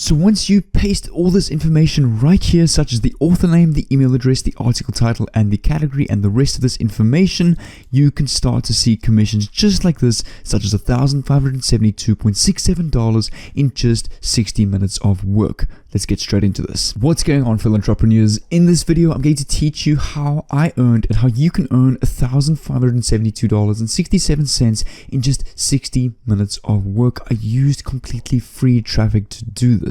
So once you paste all this information right here, such as the author name, the email address, the article title, and the category, and the rest of this information, you can start to see commissions just like this, such as $1,572.67 in just 60 minutes of work. Let's get straight into this. What's going on, fellow entrepreneurs? In this video, I'm going to teach you how I earned and how you can earn $1,572.67 in just 60 minutes of work. I used completely free traffic to do this,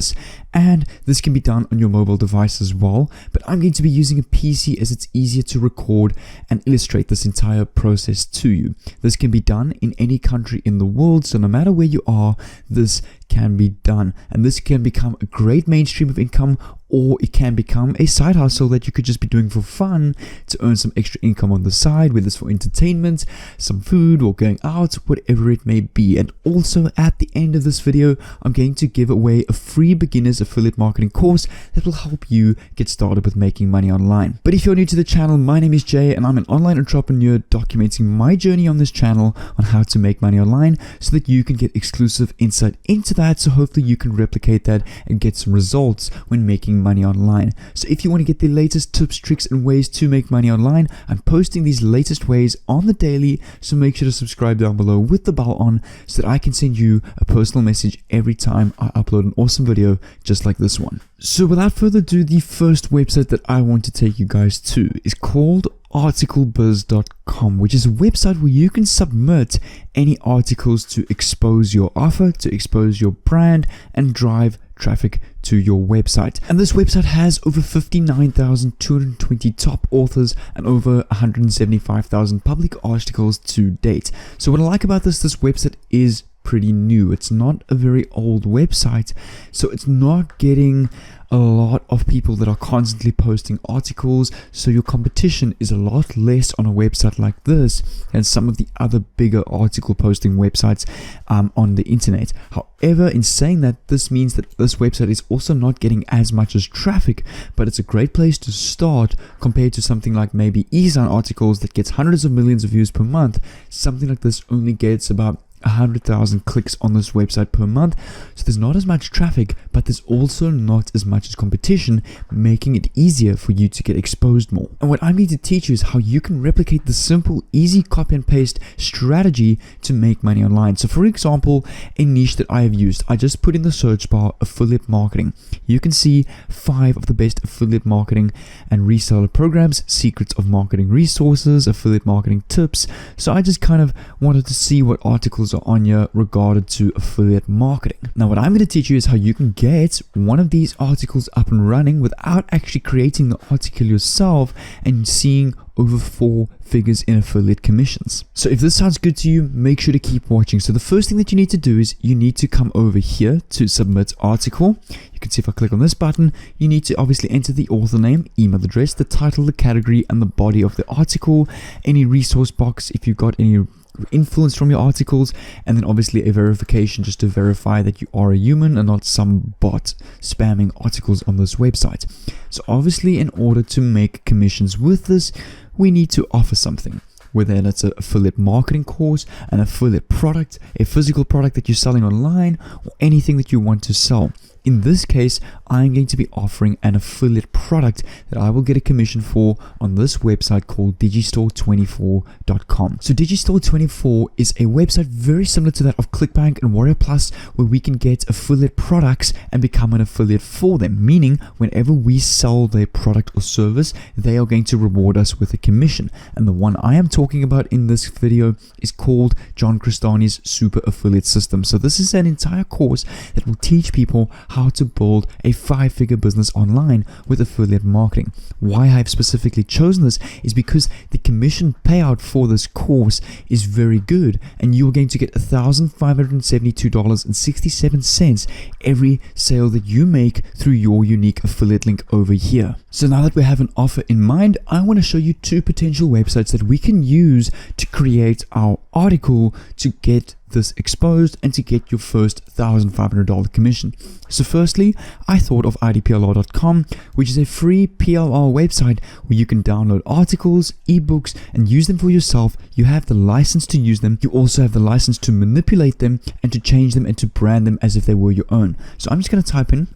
and this can be done on your mobile device as well, but I'm going to be using a PC as it's easier to record and illustrate this entire process to you. This can be done in any country in the world, so no matter where you are, this can be done, and this can become a great mainstream of income, or it can become a side hustle that you could just be doing for fun to earn some extra income on the side, whether it's for entertainment, some food, or going out, whatever it may be. And also at the end of this video, I'm going to give away a free beginner's affiliate marketing course that will help you get started with making money online. But if you're new to the channel, my name is Jay, and I'm an online entrepreneur documenting my journey on this channel on how to make money online so that you can get exclusive insight into that, so hopefully you can replicate that and get some results when making money online. So if you want to get the latest tips, tricks, and ways to make money online, I'm posting these latest ways on the daily, so make sure to subscribe down below with the bell on so that I can send you a personal message every time I upload an awesome video just like this one. So without further ado, the first website that I want to take you guys to is called articlebiz.com, which is a website where you can submit any articles to expose your offer, to expose your brand, and drive traffic to your website. And this website has over 59,220 top authors and over 175,000 public articles to date. So what I like about this website is pretty new. It's not a very old website, so it's not getting a lot of people that are constantly posting articles, so your competition is a lot less on a website like this than some of the other bigger article posting websites on the internet. However, in saying that, this means that this website is also not getting as much as traffic, but it's a great place to start compared to something like maybe eSign articles that gets hundreds of millions of views per month. Something like this only gets about 100,000 clicks on this website per month, so there's not as much traffic, but there's also not as much as competition, making it easier for you to get exposed more. And what I'm going to teach you is how you can replicate the simple, easy copy and paste strategy to make money online. So for example, a niche that I have used, I just put in the search bar affiliate marketing. You can see 5 of the best affiliate marketing and reseller programs, secrets of marketing resources, affiliate marketing tips. So I just kind of wanted to see what articles are on here regarded to affiliate marketing. Now what I'm going to teach you is how you can get one of these articles up and running without actually creating the article yourself and seeing over 4 figures in affiliate commissions. So if this sounds good to you, make sure to keep watching. So the first thing that you need to do is you need to come over here to submit article. You can see if I click on this button, you need to obviously enter the author name, email address, the title, the category, and the body of the article, any resource box if you've got any influence from your articles, and then obviously a verification just to verify that you are a human and not some bot spamming articles on this website. So obviously, in order to make commissions with this, we need to offer something, whether it's an affiliate marketing course, an affiliate product, a physical product that you're selling online, or anything that you want to sell. In this case, I'm going to be offering an affiliate product that I will get a commission for on this website called digistore24.com. So Digistore24 is a website very similar to that of ClickBank and Warrior Plus, where we can get affiliate products and become an affiliate for them, meaning whenever we sell their product or service, they are going to reward us with a commission. And the one I am talking about in this video is called John Crestani's Super Affiliate System. So this is an entire course that will teach people how to build a 5-figure business online with affiliate marketing. Why I've specifically chosen this is because the commission payout for this course is very good, and you're going to get $1,572.67 every sale that you make through your unique affiliate link over here. So now that we have an offer in mind, I want to show you 2 potential websites that we can use to create our article to get this exposed and to get your first $1,500 commission. So firstly, I thought of idplr.com, which is a free PLR website where you can download articles, ebooks, and use them for yourself. You have the license to use them. You also have the license to manipulate them and to change them and to brand them as if they were your own. So I'm just going to type in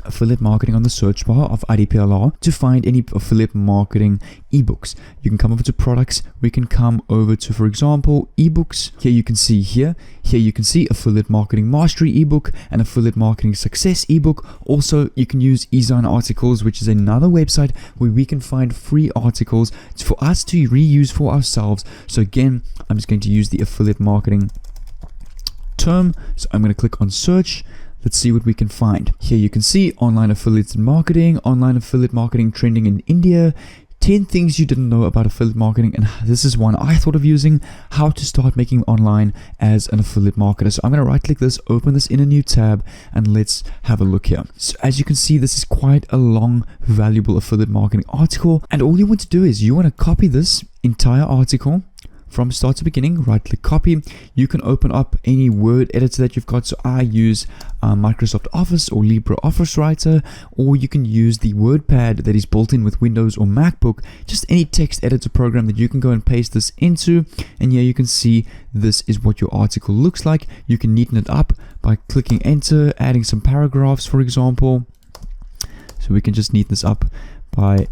affiliate marketing on the search bar of IDPLR to find any affiliate marketing ebooks. You can come over to products. We can come over to, for example, ebooks. Here you can see here you can see affiliate marketing mastery ebook and affiliate marketing success ebook. Also, you can use eZine articles, which is another website where we can find free articles for us to reuse for ourselves. So again, I'm just going to use the affiliate marketing term. So I'm going to click on search. Let's see what we can find. Here you can see online affiliate marketing trending in India, 10 things you didn't know about affiliate marketing, and this is one I thought of using, how to start making online as an affiliate marketer. So I'm going to right click this, open this in a new tab, and let's have a look here. So as you can see, this is quite a long, valuable affiliate marketing article, and all you want to do is you want to copy this entire article from start to beginning, right click copy. You can open up any word editor that you've got. So I use Microsoft Office or LibreOffice Writer, or you can use the WordPad that is built in with Windows or MacBook, just any text editor program that you can go and paste this into. And here you can see this is what your article looks like. You can neaten it up by clicking enter, adding some paragraphs, for example. So we can just neaten this up by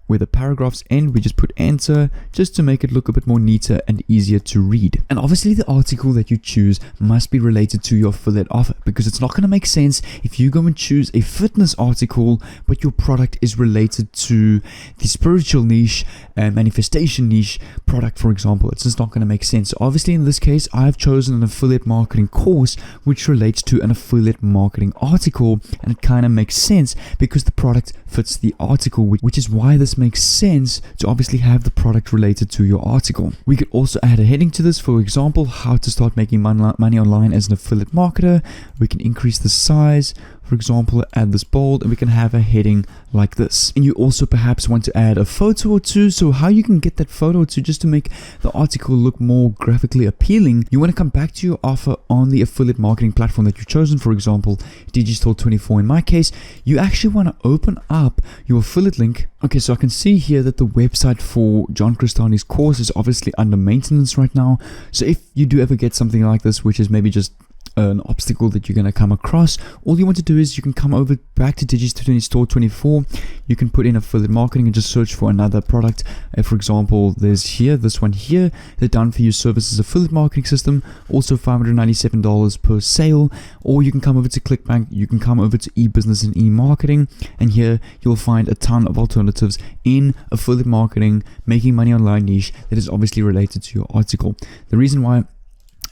where the paragraphs end, we just put enter just to make it look a bit more neater and easier to read. And obviously the article that you choose must be related to your affiliate offer, because it's not going to make sense if you go and choose a fitness article but your product is related to the spiritual niche and manifestation niche product, for example. It's just not going to make sense. So obviously in this case, I've chosen an affiliate marketing course which relates to an affiliate marketing article, and it kind of makes sense because the product fits the article, which is why this makes sense to obviously have the product related to your article. We could also add a heading to this, for example, how to start making money online as an affiliate marketer. We can increase the size, for example, add this bold, and we can have a heading like this. And you also perhaps want to add a photo or two. So how you can get that photo or two just to make the article look more graphically appealing, you want to come back to your offer on the affiliate marketing platform that you've chosen, for example, Digistore24 in my case. You actually want to open up your affiliate link. Okay, so I can see here that the website for John Crestani's course is obviously under maintenance right now. So if you do ever get something like this, which is maybe just an obstacle that you're going to come across, all you want to do is you can come over back to Digistore24. You can put in affiliate marketing and just search for another product. For example, there's here this one here, the Done For You Services affiliate marketing system, also $597 per sale. Or you can come over to ClickBank, you can come over to eBusiness and eMarketing, and here you'll find a ton of alternatives in affiliate marketing, making money online niche that is obviously related to your article. The reason why,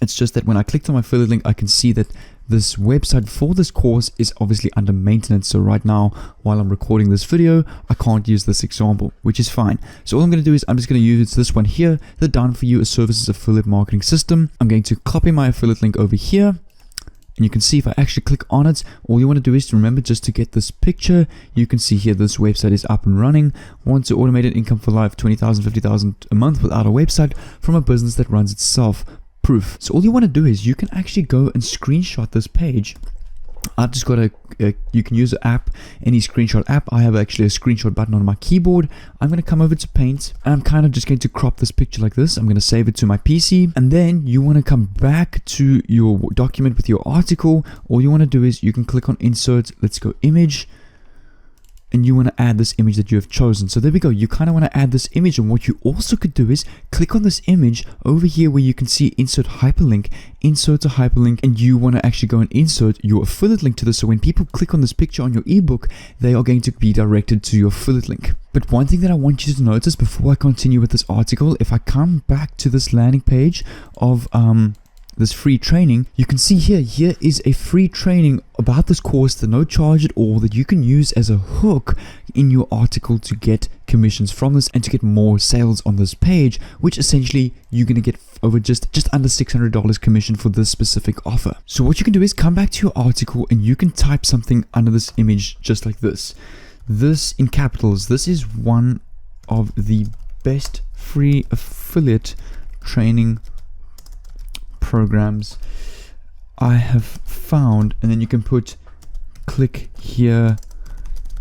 it's just that when I clicked on my affiliate link, I can see that this website for this course is obviously under maintenance. So right now, while I'm recording this video, I can't use this example, which is fine. So all I'm going to do is I'm just going to use this one here, the Done For You Services affiliate marketing system. I'm going to copy my affiliate link over here. And you can see if I actually click on it, all you want to do is to remember just to get this picture. You can see here this website is up and running. Want to automate income for life, 20,000, 50,000 a month without a website from a business that runs itself. Proof. So all you want to do is you can actually go and screenshot this page. I've just got you can use an app, any screenshot app. I have actually a screenshot button on my keyboard. I'm going to come over to Paint, and I'm kind of just going to crop this picture like this. I'm going to save it to my PC, and then you want to come back to your document with your article. All you want to do is you can click on Insert. Let's go Image. And you want to add this image that you have chosen. So there we go. You kind of want to add this image. And what you also could do is click on this image over here where you can see insert hyperlink, insert a hyperlink, and you want to actually go and insert your affiliate link to this. So when people click on this picture on your ebook, they are going to be directed to your affiliate link. But one thing that I want you to notice before I continue with this article, if I come back to this landing page of this free training, you can see here is a free training about this course, the no charge at all, that you can use as a hook in your article to get commissions from this and to get more sales on this page, which essentially you're going to get over just under $600 commission for this specific offer. So what you can do is come back to your article and you can type something under this image just like this. This in capitals. This is one of the best free affiliate training programs I have found, and then you can put click here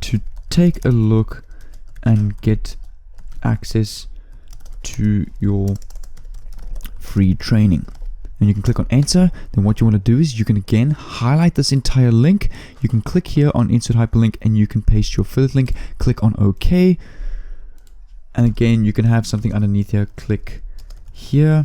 to take a look and get access to your free training. And you can click on enter. Then what you want to do is you can again highlight this entire link. You can click here on insert hyperlink and you can paste your affiliate link. Click on OK. And again, you can have something underneath here. Click here.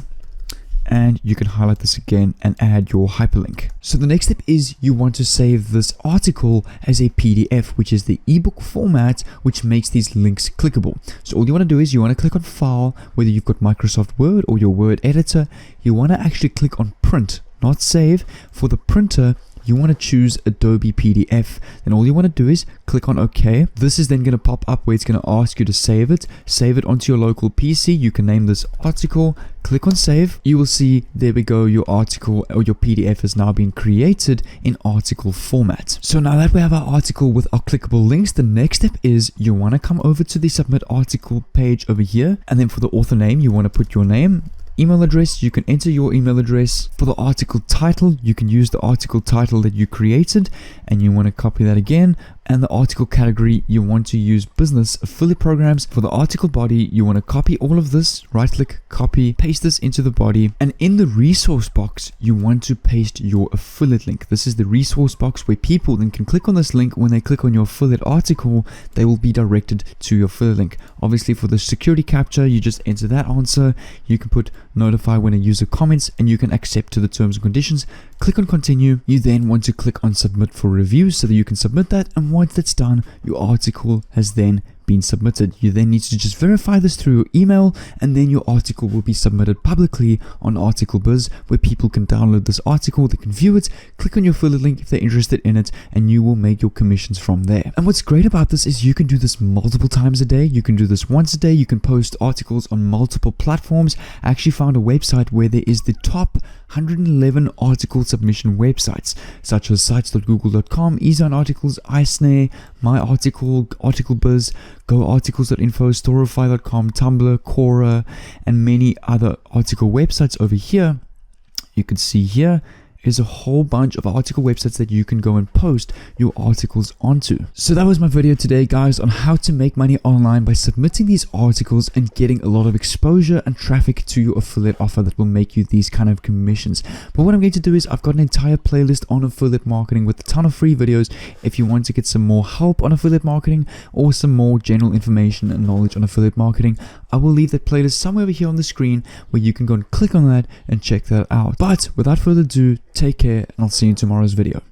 And you can highlight this again and add your hyperlink. So the next step is you want to save this article as a PDF, which is the ebook format, which makes these links clickable. So all you want to do is you want to click on File, whether you've got Microsoft Word or your Word editor. You want to actually click on Print, not Save. For the printer, you want to choose Adobe PDF. Then all you want to do is click on OK. This is then going to pop up where it's going to ask you to save it. Save it onto your local PC. You can name this article. Click on save. You will see, there we go, your article or your PDF has now been created in article format. So now that we have our article with our clickable links, the next step is you want to come over to the submit article page over here. And then for the author name, you want to put your name. Email address, you can enter your email address. For the article title, you can use the article title that you created and you want to copy that again. And the article category, you want to use business affiliate programs. For the article body, you want to copy all of this, right click, copy, paste this into the body. And in the resource box, you want to paste your affiliate link. This is the resource box where people then can click on this link. When they click on your affiliate article, they will be directed to your affiliate link. Obviously for the security capture, you just enter that answer. You can put notify when a user comments and you can accept to the terms and conditions. Click on continue. You then want to click on submit for review so that you can submit that, and once that's done, your article has then been submitted. You then need to just verify this through your email, and then your article will be submitted publicly on ArticleBiz, where people can download this article, they can view it, click on your affiliate link if they're interested in it, and you will make your commissions from there. And what's great about this is you can do this multiple times a day. You can do this once a day. You can post articles on multiple platforms. I actually found a website where there is the top 111 article submission websites, such as sites.google.com, Ezone Articles, iSnare, My Article, ArticleBiz, GoArticles.info, Storify.com, Tumblr, Quora, and many other article websites over here. You can see here is a whole bunch of article websites that you can go and post your articles onto. So that was my video today, guys, on how to make money online by submitting these articles and getting a lot of exposure and traffic to your affiliate offer that will make you these kind of commissions. But what I'm going to do is I've got an entire playlist on affiliate marketing with a ton of free videos. If you want to get some more help on affiliate marketing or some more general information and knowledge on affiliate marketing, I will leave that playlist somewhere over here on the screen where you can go and click on that and check that out. But without further ado, take care, and I'll see you in tomorrow's video.